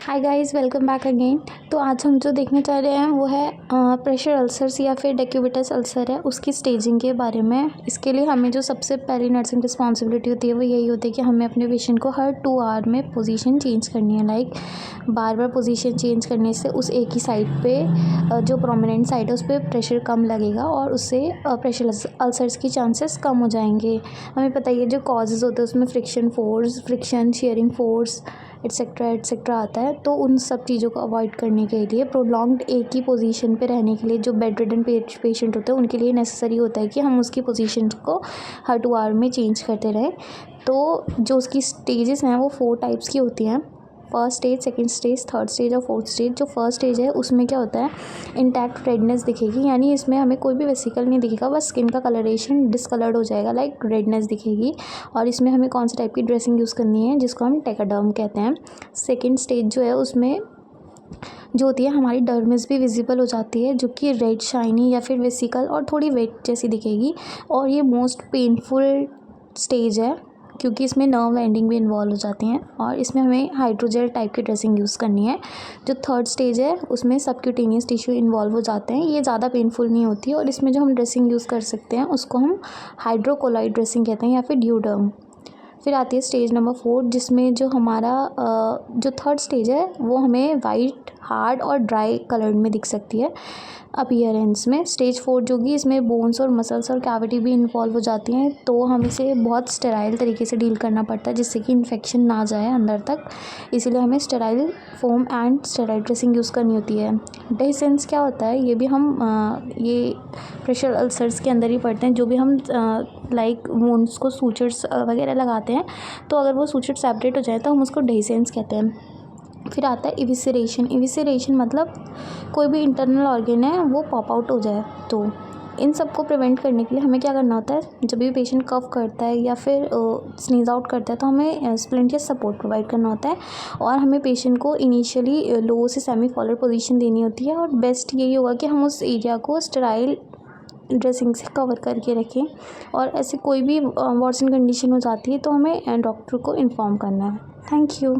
Hi guys, welcome back again. तो आज हम जो देखने जा रहे हैं वो है प्रेशर अल्सर्स या फिर डेक्यूबिटस अल्सर है उसकी स्टेजिंग के बारे में। इसके लिए हमें जो सबसे पहली नर्सिंग रिस्पॉन्सिबिलिटी होती है वो यही होती है कि हमें अपने पेशेंट को हर 2 आवर में पोजीशन चेंज करनी है। लाइक बार बार पोजीशन चेंज करने से उस एक ही साइड पे जो प्रोमिनेंट साइड है उस पर प्रेशर कम लगेगा और उससे प्रेशर अल्सर्स की चांसेस कम हो जाएंगे। हमें पता ही है जो कॉजेज़ होते हैं उसमें फ्रिक्शन शेयरिंग फोर्स एट्सेट्रा आता है। तो उन सब चीज़ों को अवॉइड करने के लिए प्रोलॉन्ग्ड एक ही पोजीशन पे रहने के लिए जो बेड रिडन पेशेंट होते हैं उनके लिए नेसेसरी होता है कि हम उसकी पोजीशन को हर 2 आवर में चेंज करते रहें। तो जो उसकी स्टेजेस हैं वो 4 टाइप्स की होती हैं। First stage, second stage, third stage और फोर्थ स्टेज। जो फर्स्ट स्टेज है उसमें क्या होता है, इंटैक्ट रेडनेस दिखेगी, यानी इसमें हमें कोई भी वेसिकल नहीं दिखेगा, बस स्किन का कलरेशन डिसकलर्ड हो जाएगा, लाइक रेडनेस दिखेगी। और इसमें हमें कौन सी टाइप की ड्रेसिंग यूज़ करनी है जिसको हम टेकाडर्म कहते हैं। सेकेंड स्टेज जो है उसमें जो होती है हमारी डर्मिस भी विजिबल हो जाती है जो कि रेड शाइनी या फिर वेसिकल और थोड़ी वेट जैसी दिखेगी। और ये मोस्ट पेनफुल स्टेज है क्योंकि इसमें नर्व एंडिंग भी इन्वॉल्व हो जाती हैं और इसमें हमें हाइड्रोजेल टाइप की ड्रेसिंग यूज़ करनी है। जो थर्ड स्टेज है उसमें सबक्यूटेनियस टिश्यू इन्वॉल्व हो जाते हैं, ये ज़्यादा पेनफुल नहीं होती है और इसमें जो हम ड्रेसिंग यूज़ कर सकते हैं उसको हम हाइड्रोकोलाइड ड्रेसिंग कहते हैं या फिर ड्यूडर्म। फिर आती है स्टेज नंबर 4 जिसमें जो हमारा जो थर्ड स्टेज है वो हमें वाइट हार्ड और ड्राई कलर में दिख सकती है अपीयरेंस में। स्टेज 4 जो कि इसमें बोन्स और मसल्स और कैविटी भी इन्वॉल्व हो जाती हैं, तो हम इसे बहुत स्टेराइल तरीके से डील करना पड़ता है जिससे कि इन्फेक्शन ना जाए अंदर तक। इसीलिए हमें sterile foam and sterile dressing use करनी होती है। डेहिसेंस क्या होता है ये भी हम ये प्रेशर अल्सर्स के अंदर ही पड़ते हैं। जो भी हम लाइक वोन्स को सूचर्स वगैरह लगाते हैं तो अगर वो सूचर सेपरेट हो जाए तो हम उसको डेहिसेंस कहते हैं। फिर आता है इविसेरेशन मतलब कोई भी इंटरनल ऑर्गन है वो पॉप आउट हो जाए। तो इन सब को प्रिवेंट करने के लिए हमें क्या करना होता है, जब भी पेशेंट कफ करता है या फिर स्नीज आउट करता है तो हमें स्प्लिंटियस सपोर्ट प्रोवाइड करना होता है और हमें पेशेंट को इनिशियली लो से सेमी फॉलोड पोजीशन देनी होती है। और बेस्ट यही होगा कि हम उस एरिया को स्टेराइल ड्रेसिंग से कवर करके रखें और ऐसी कोई भी वर्सन कंडीशन हो जाती है तो हमें डॉक्टर को इन्फॉर्म करना है। Thank you.